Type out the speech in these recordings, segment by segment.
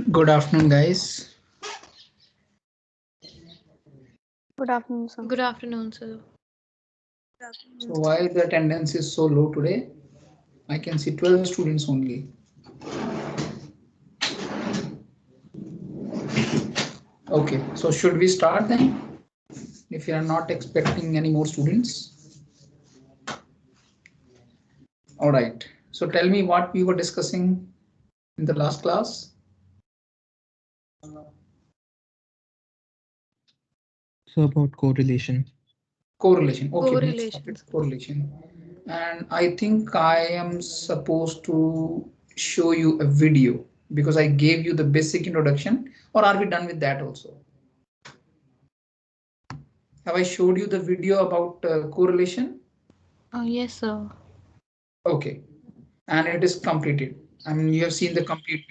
Good afternoon, guys. Good afternoon, sir. Good afternoon, sir. So why the attendance is so low today? I can see 12 students only. Okay, so should we start then? If you are not expecting any more students. All right. So tell me what we were discussing in the last class. So about correlation. Correlation. Okay, we'll start Correlations. with correlation. And I think I am supposed to show you a video because I gave you the basic introduction. Or are we done with that also? Have I showed you the video about correlation? Yes, sir. Okay, and it is completed. I mean, you have seen the complete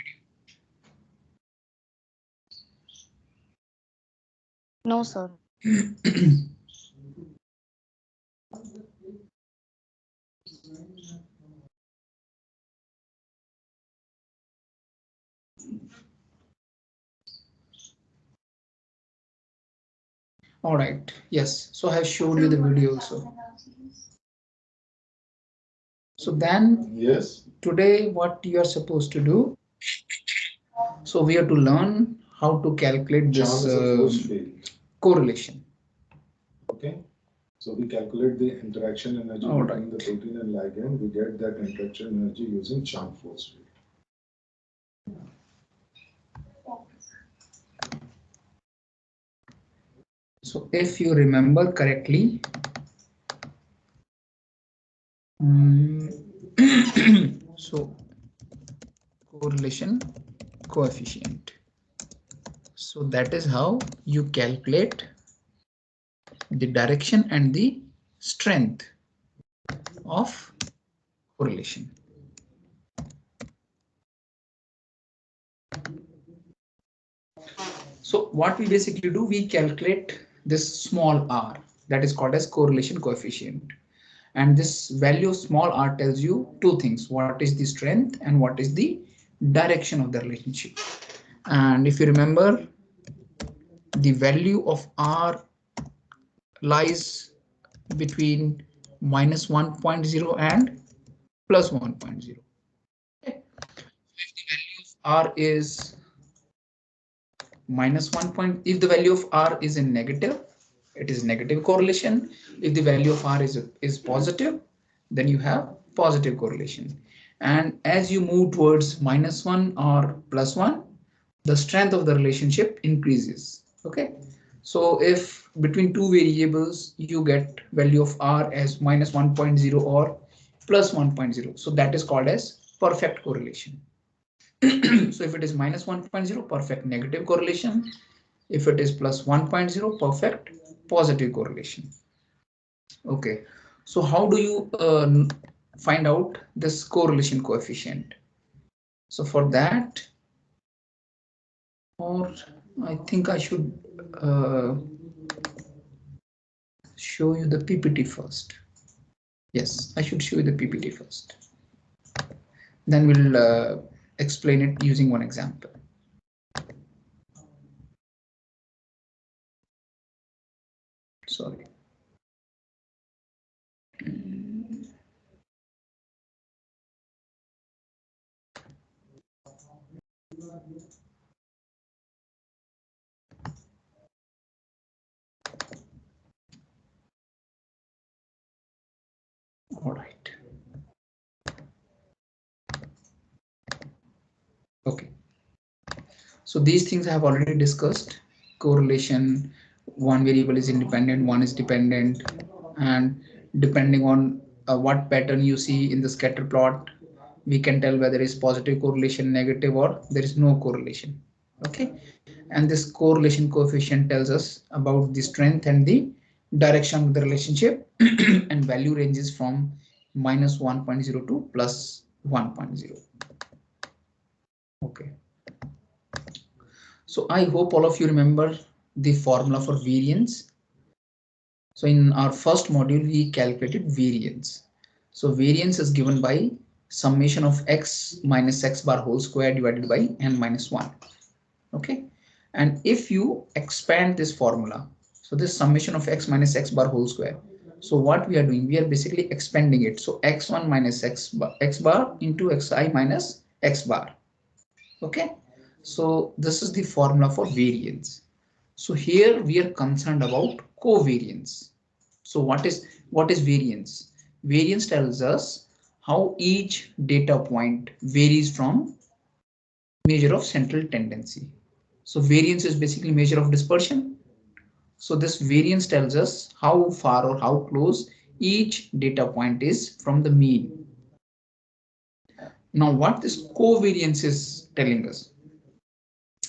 No, sir. video. All right, yes, so I have showed you the video also. So then, yes, today what you are supposed to do, so we have to learn how to calculate this correlation. Okay, so we calculate the interaction energy between the protein and ligand. We get that interaction energy using charm force field. So if you remember correctly, so correlation coefficient. So that is how you calculate the direction and the strength of correlation. So what we basically do, we calculate this small r, that is called as correlation coefficient. And this value of small r tells you two things: what is the strength and what is the direction of the relationship. And if you remember, the value of r lies between minus 1.0 and plus 1.0. Okay. If the value of r is minus 1 point, if the value of r is in negative, it is negative correlation. If the value of r is positive, then you have positive correlation. And as you move towards minus 1 or plus 1, the strength of the relationship increases. Okay, so if between two variables you get value of r as minus 1.0 or plus 1.0, so that is called as perfect correlation. So if it is minus 1.0, perfect negative correlation. If it is plus 1.0, perfect positive correlation. Okay, so how do you find out this correlation coefficient? So for that, or I think I should show you the PPT first. Yes, I should show you the PPT first. Then we'll explain it using one example. Sorry. All right. Okay. So these things I have already discussed. Correlation, one variable is independent, one is dependent, and depending on what pattern you see in the scatter plot, we can tell whether it's positive correlation, negative, or there is no correlation. Okay, and this correlation coefficient tells us about the strength and the direction of the relationship, and value ranges from minus 1.0 to plus 1.0. Okay. So I hope all of you remember the formula for variance. So in our first module, we calculated variance. So variance is given by summation of x minus x bar whole square divided by n minus 1. Okay, and if you expand this formula, so this summation of x minus x bar whole square, so what we are doing, we are basically expanding it. So x1 minus x bar into xi minus x bar. Okay, so this is the formula for variance. So here we are concerned about covariance. So what is variance? Variance tells us how each data point varies from measure of central tendency. So variance is basically measure of dispersion. So this variance tells us how far or how close each data point is from the mean. Now what this covariance is telling us?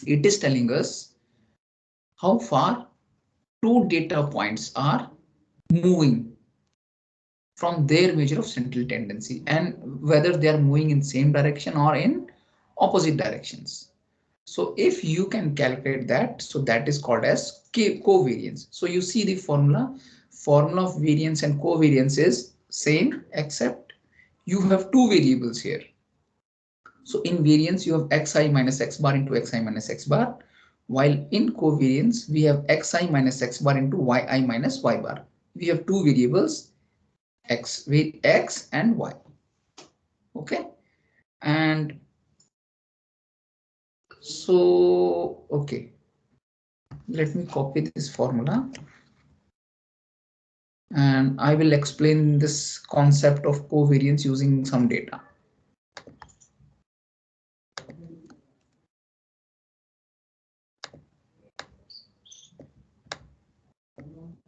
It is telling us how far two data points are moving from their measure of central tendency and whether they are moving in same direction or in opposite directions. So if you can calculate that, so that is called as covariance. So you see the formula of variance and covariance is same, except you have two variables here. So in variance you have xi minus x bar into xi minus x bar, while in covariance we have xi minus x bar into yi minus y bar. We have two variables, x and y. Okay, and so okay, let me copy this formula and I will explain this concept of covariance using some data.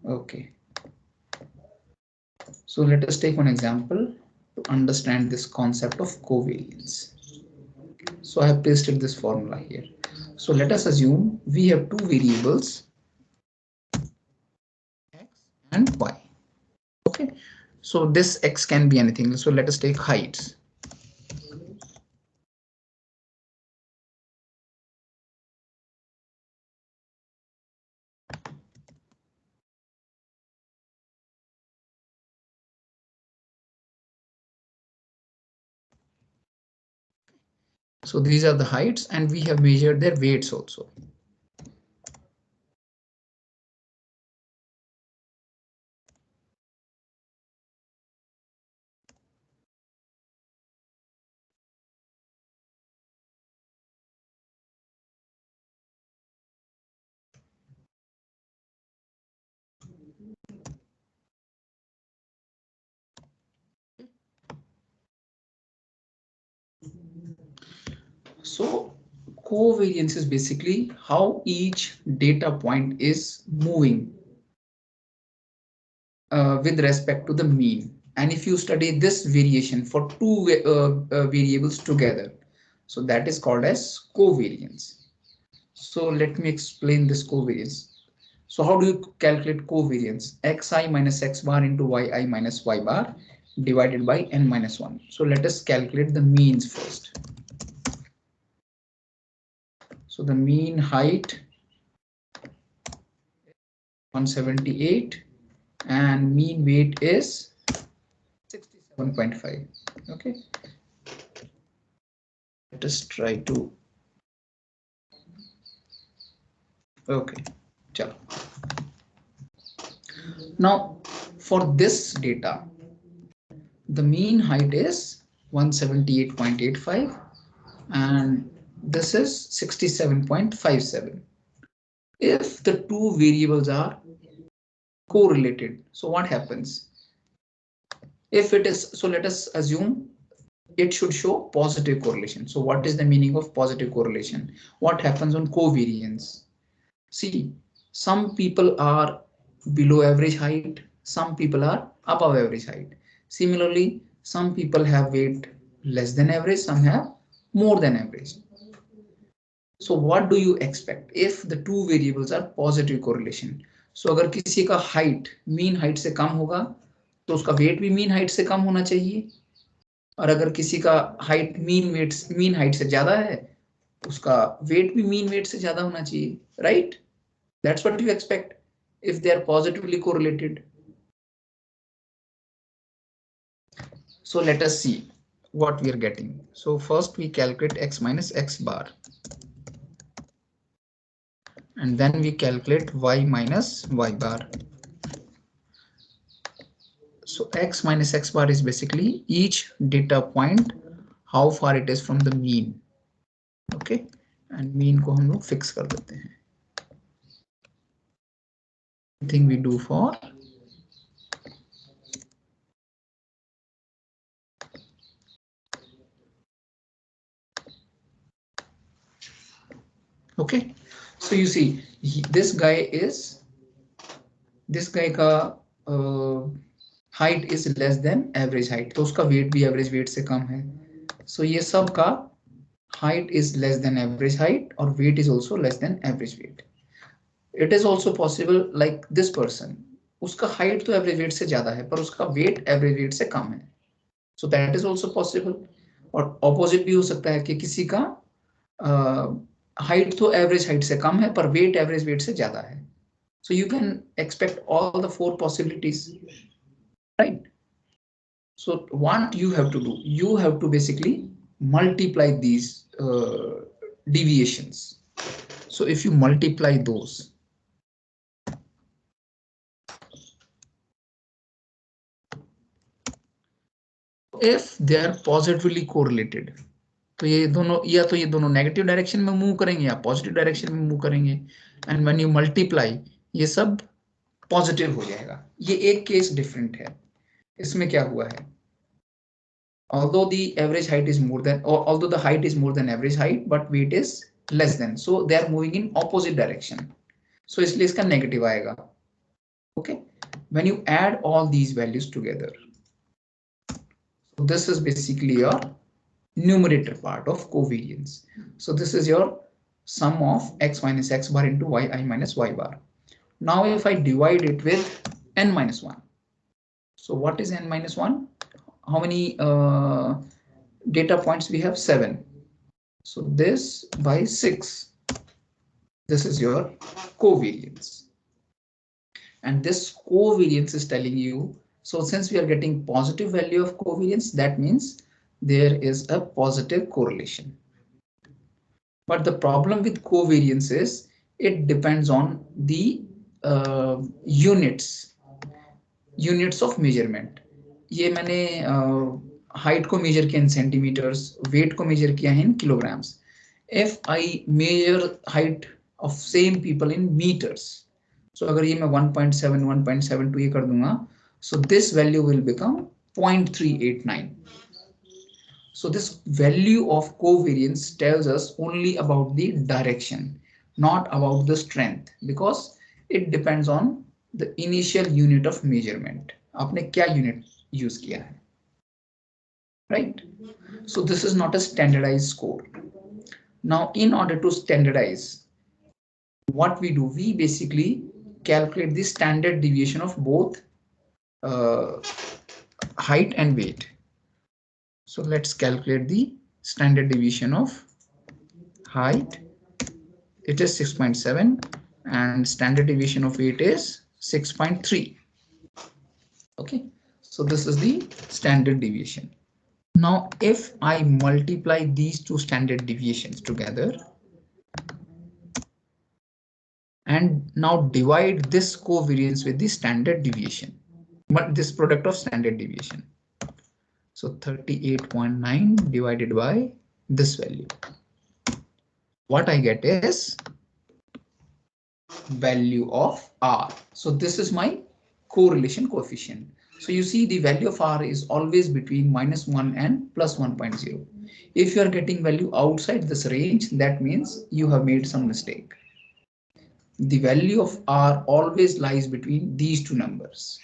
Okay, so let us take one example to understand this concept of covariance. So I have pasted this formula here. So let us assume we have two variables, x and y. Okay, so this x can be anything. So let us take heights. So these are the heights and we have measured their weights also. So covariance is basically how each data point is moving with respect to the mean. And if you study this variation for two variables together, so that is called as covariance. So let me explain this covariance. So how do you calculate covariance? Xi minus x bar into yi minus y bar divided by n minus 1. So let us calculate the means first. So the mean height 178 and mean weight is 67.5. Okay, let us try to. Okay, chalo. Now for this data, the mean height is 178.85 and this is 67.57. If the two variables are correlated, so what happens? If it is, so let us assume it should show positive correlation. So what is the meaning of positive correlation? What happens on covariance? See, some people are below average height, some people are above average height. Similarly, some people have weight less than average, some have more than average. So what do you expect if the two variables are positive correlation? So अगर किसी का height mean height से कम होगा तो उसका weight भी mean height से कम होना चाहिए, और अगर किसी का height mean height से ज्यादा है उसका weight भी mean weight से ज्यादा होना चाहिए, right? That's what you expect if they are positively correlated. So let us see what we are getting. So first we calculate x minus x bar. and then we calculate y minus y bar. So x minus x bar is basically each data point, how far it is from the mean. Okay, and mean को हम लोग fix कर देते हैं. Thing we do for okay. So you see this guy का height is less than average height, तो उसका weight भी average weight से कम है. So ये सब का height is less than average height और weight is also less than average weight. It is also possible like this person, उसका height तो average weight से ज्यादा है पर उसका weight average weight से कम है. So that is also possible. और opposite भी हो सकता है कि किसी का height तो average height से कम है पर weight average weight से ज्यादा है. So you can expect all the four possibilities, right? So what you have to do, you have to basically multiply these deviations. So if you multiply those, if they are positively correlated, तो ये दोनों या तो ये दोनों negative direction में move करेंगे या पॉजिटिव डायरेक्शन में मूव करेंगे. एंड व्हेन यू मल्टीप्लाई ये सब पॉजिटिव हो जाएगा. ये एक केस डिफरेंट है. इसमें क्या हुआ है, although the average height is more than, or although the height is more than average height but weight is less than, so they are moving in opposite direction. So इसलिए इसका negative आएगा. Okay, when you add all these values together, so this is basically your numerator part of covariance. So this is your sum of x minus x bar into yi minus y bar. Now if I divide it with n minus 1, so what is n minus 1? How many data points we have? 7. So this by 6, this is your covariance. And this covariance is telling you, so since we are getting positive value of covariance, that means there is a positive correlation. But the problem with covariance is it depends on the units of measurement. ये मैंने height को measure किया in centimeters, weight को measure किया in kilograms. If I measure height of same people in meters, so अगर ये मैं 1.7, 1.72 ये कर दूंगा, so this value will become 0.389. So this value of covariance tells us only about the direction, not about the strength, because it depends on the initial unit of measurement. आपने क्या unit use किया है, right? So this is not a standardized score. Now, in order to standardize, what we do, we basically calculate the standard deviation of both height and weight. So let's calculate the standard deviation of height. It is 6.7 and standard deviation of weight is 6.3. Okay, so this is the standard deviation. Now, if I multiply these two standard deviations together and now divide this covariance with the standard deviation, but this product of standard deviation. So 38.9 divided by this value. What I get is value of R. So this is my correlation coefficient. So you see the value of R is always between -1 and +1.0. If you are getting value outside this range, that means you have made some mistake. The value of R always lies between these two numbers.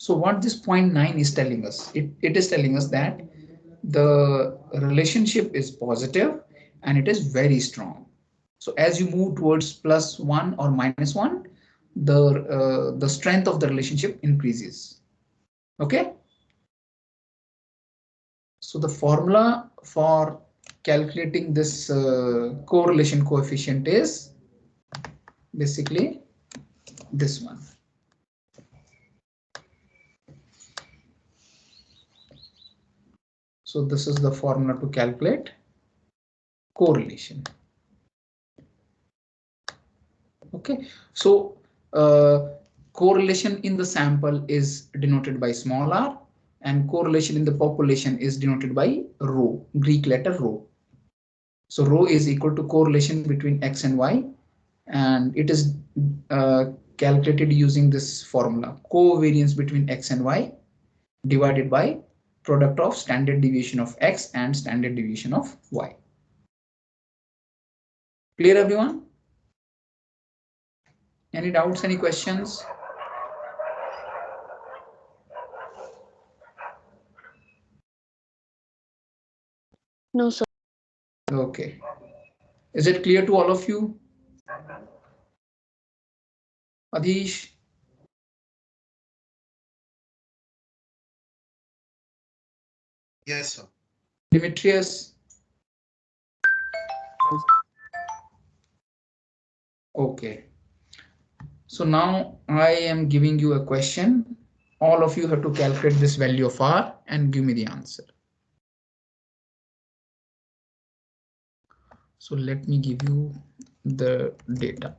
So what this 0.9 is telling us, it is telling us that the relationship is positive and it is very strong. So as you move towards +1 or -1, the strength of the relationship increases. Okay. So the formula for calculating this correlation coefficient is basically this one. So this is the formula to calculate correlation. Okay, so correlation in the sample is denoted by small r, and correlation in the population is denoted by rho, Greek letter rho. So rho is equal to correlation between x and y, and it is calculated using this formula: covariance between x and y divided by product of standard deviation of x and standard deviation of y. Clear, everyone? Any doubts, any questions? No, sir. Okay. Is it clear to all of you? Adish, Yes, sir. Demetrius? Okay. So now I am giving you a question. All of you have to calculate this value of R and give me the answer. So let me give you the data.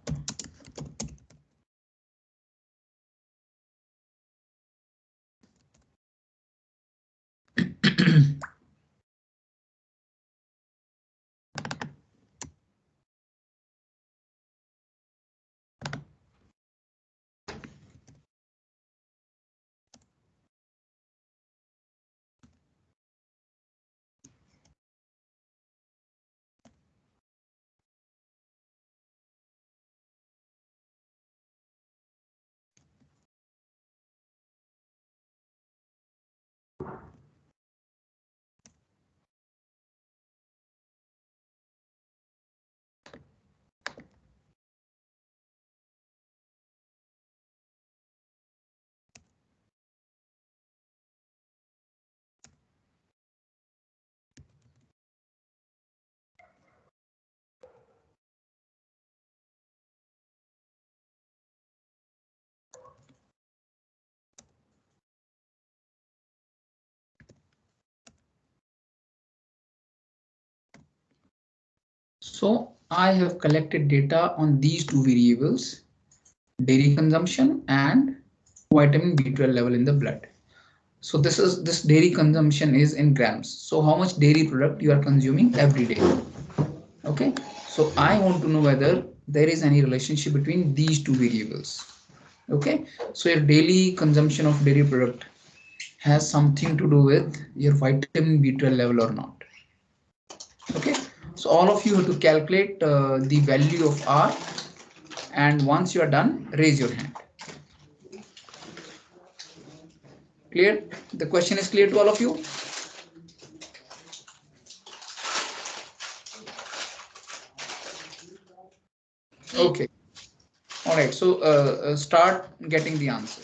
So I have collected data on these two variables, dairy consumption and vitamin B12 level in the blood. So this dairy consumption is in grams. So how much dairy product you are consuming every day? Okay. So I want to know whether there is any relationship between these two variables. Okay. So your daily consumption of dairy product has something to do with your vitamin B12 level or not. Okay. So all of you have to calculate the value of R, and once you are done, raise your hand. Clear? The question is clear to all of you? Okay. All right. So start getting the answer.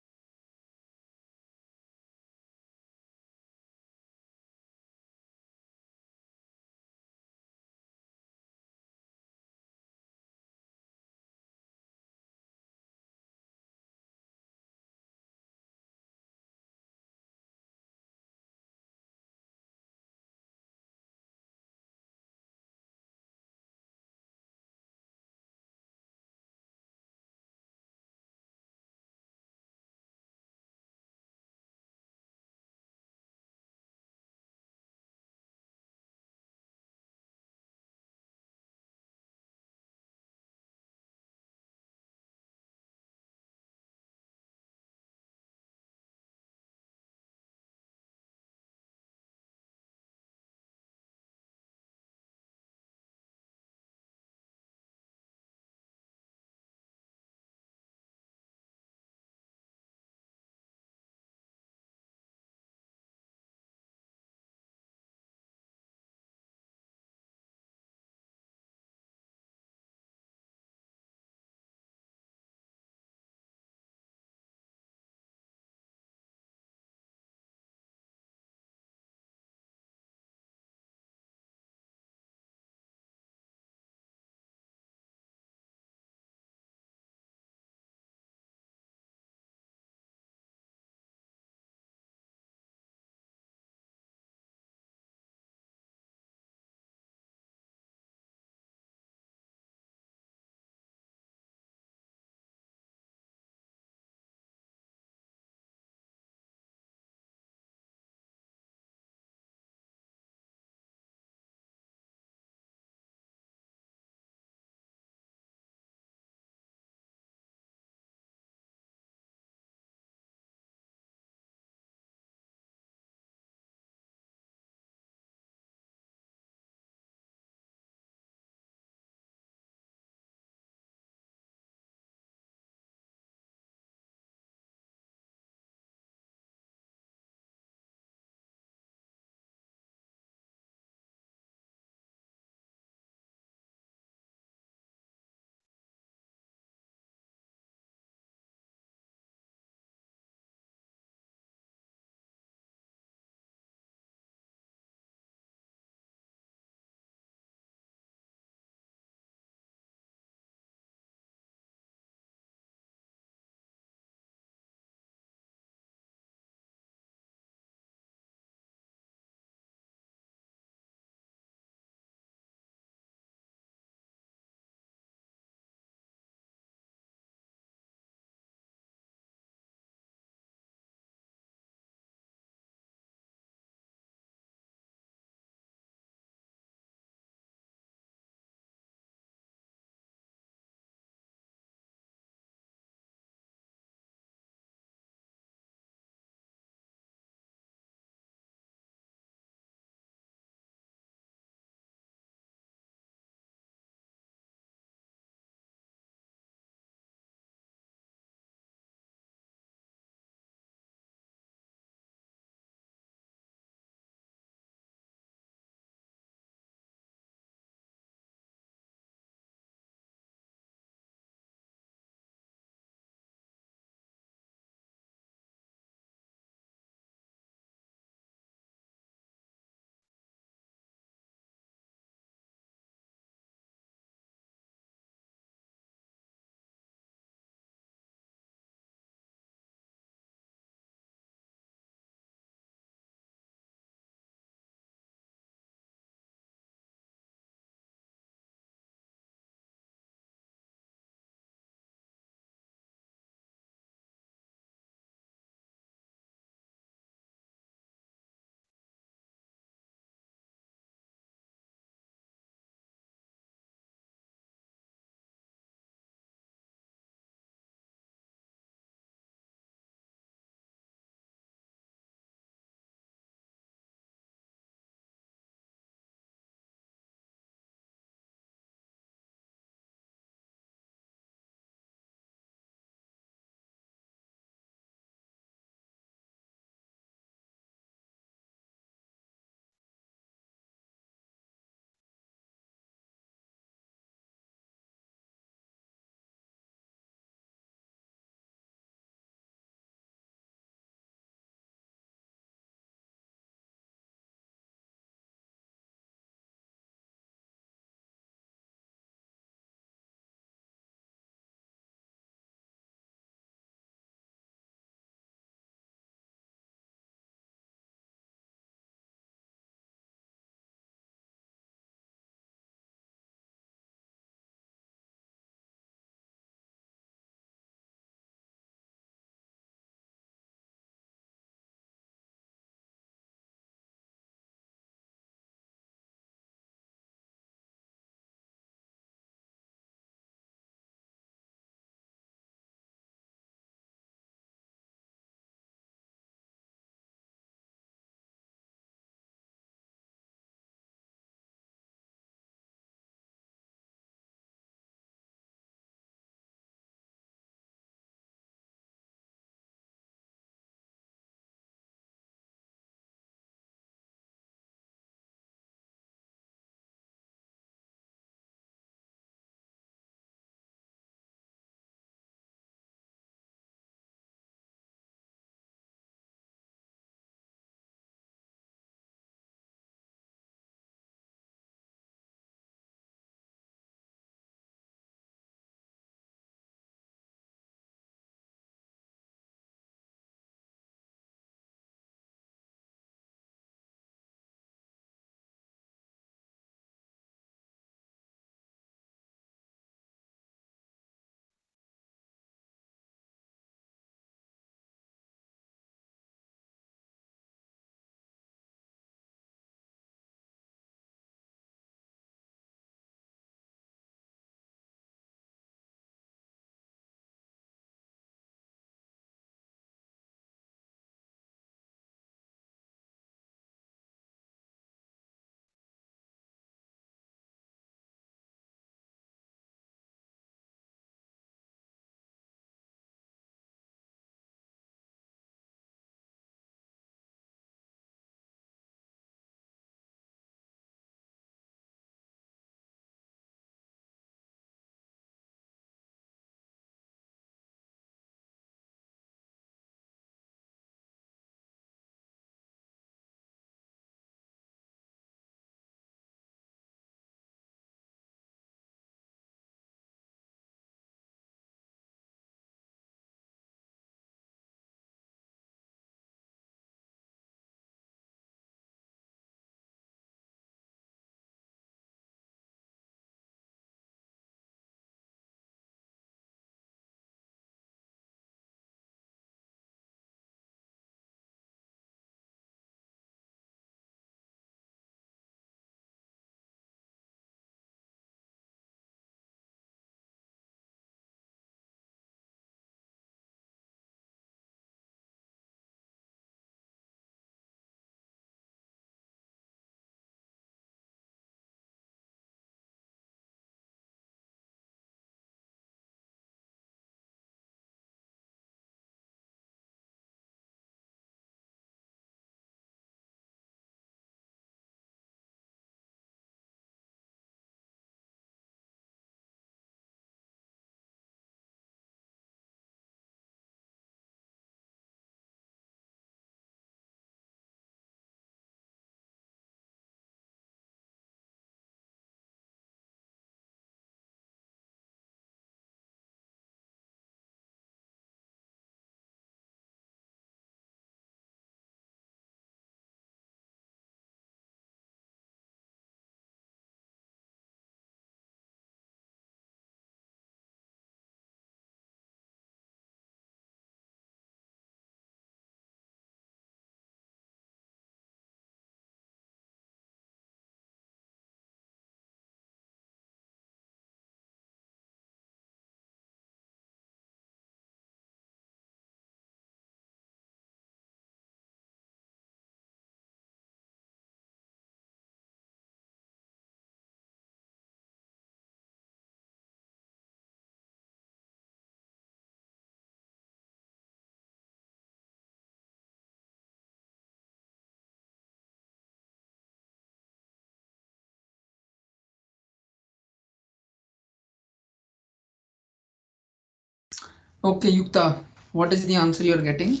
Okay, Yukta, what is the answer you're getting?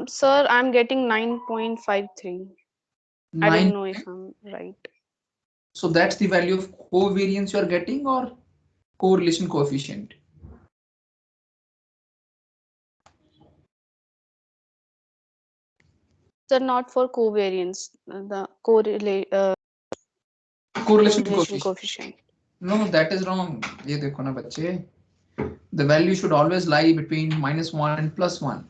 Sir, I'm getting 9.53. I don't 9. know if I'm right. So that's the value of covariance you're getting or correlation coefficient? Sir, not for covariance, the Correlation correlation coefficient. coefficient. No, that is wrong. ये देखो ना बच्चे. The value should always lie between -1 and +1.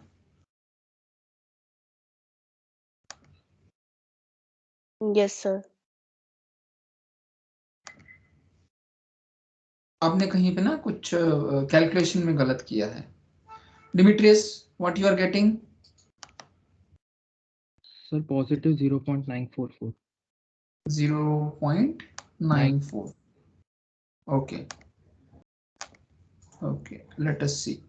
Yes, sir. आपने कहीं पे ना कुछ calculation में गलत किया है. Demetrius, what you are getting? Sir, positive 0.944. 0.94. Okay. Okay, let us see.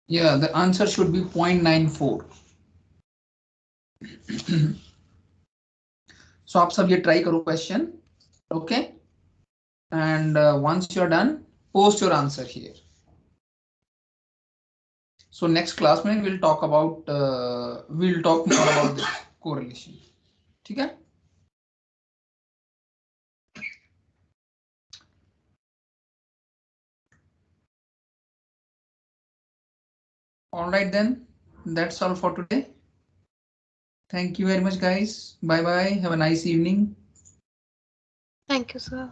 Yeah, the answer should be 0.94. So आप सब ये try करो question, okay? And once you're done, post your answer here. So next class में we'll talk more about this correlation. ठीक है? All right then, that's all for today. Thank you very much, guys. Bye bye. Have a nice evening. Thank you, sir.